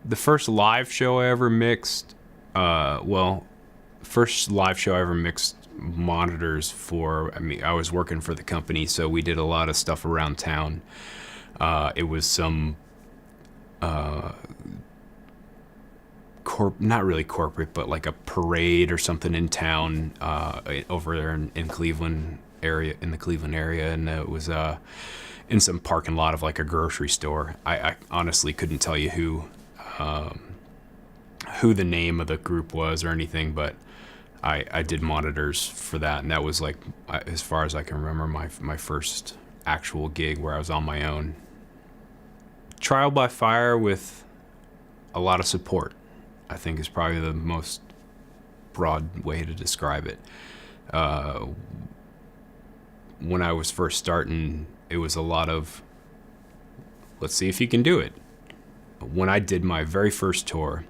The first live show I ever mixed, first live show I ever mixed monitors for, I was working for the company, so we did a lot of stuff around town. It was some, not really corporate, but like a parade or something in town, over there in Cleveland area, in the Cleveland area. And it was, in some parking lot of like a grocery store. I honestly couldn't tell you who the name of the group was or anything, but I did monitors for that, and that was like, as far as I can remember, my first actual gig where I was on my own. Trial by fire with a lot of support, I think, is probably the most broad way to describe it. When I was first starting, it was a lot of, let's see if you can do it. When I did my very first tour,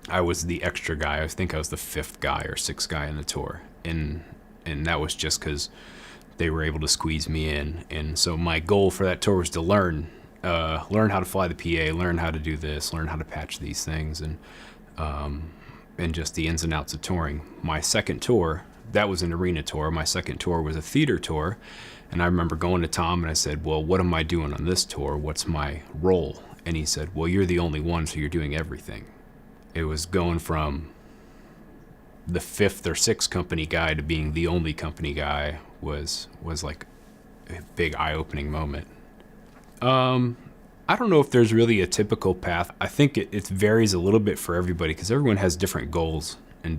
I was the extra guy. I think I was the fifth guy or sixth guy in the tour. And that was just because they were able to squeeze me in. And so my goal for that tour was to learn how to fly the PA, learn how to do this, learn how to patch these things, and just the ins and outs of touring. My second tour, that was an arena tour. My second tour was a theater tour. And I remember going to Tom and I said, well, what am I doing on this tour? What's my role? And he said, well, you're the only one, so you're doing everything. It was going from the fifth or sixth company guy to being the only company guy was like a big eye-opening moment. I don't know if there's really a typical path. I think it varies a little bit for everybody because everyone has different goals and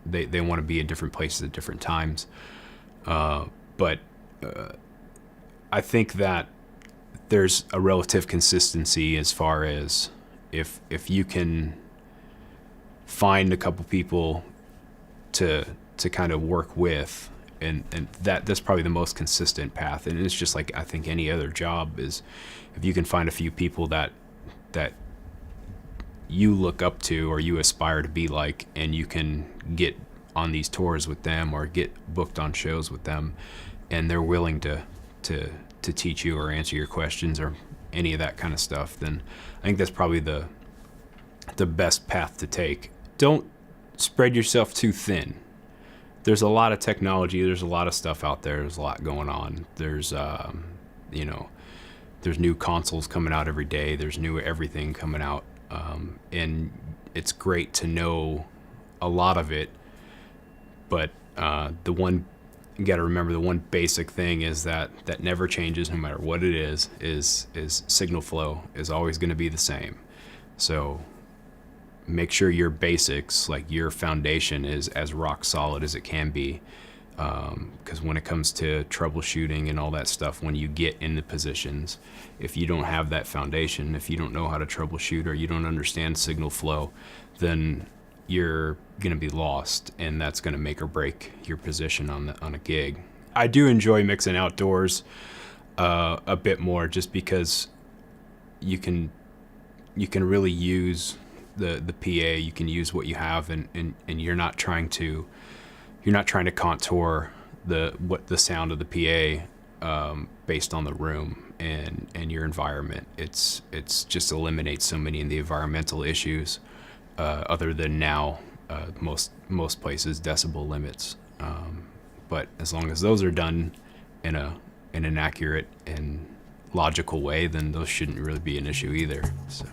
they want to be in different places at different times. But I think that there's a relative consistency as far as if you can find a couple people to kind of work with, and that's probably the most consistent path. And it's just like I think any other job is, if you can find a few people that you look up to or you aspire to be like, and you can get on these tours with them or get booked on shows with them, and they're willing to teach you or answer your questions or any of that kind of stuff, then I think that's probably the best path to take. Don't spread yourself too thin. There's a lot of technology, there's a lot of stuff out there, there's a lot going on. There's there's new consoles coming out every day, there's new everything coming out, and it's great to know a lot of it, but you got to remember the one basic thing is that never changes no matter what it is signal flow is always going to be the same. So make sure your basics, like your foundation, is as rock solid as it can be, because when it comes to troubleshooting and all that stuff, when you get in the positions, if you don't have that foundation, if you don't know how to troubleshoot or you don't understand signal flow, then you're going to be lost, and that's going to make or break your position on a gig. I do enjoy mixing outdoors a bit more, just because you can really use the PA. You can use what you have, and you're not trying to contour the sound of the PA based on the room and your environment. It's just eliminates so many of the environmental issues, other than now most places decibel limits, but as long as those are done in an accurate and logical way, then those shouldn't really be an issue either. So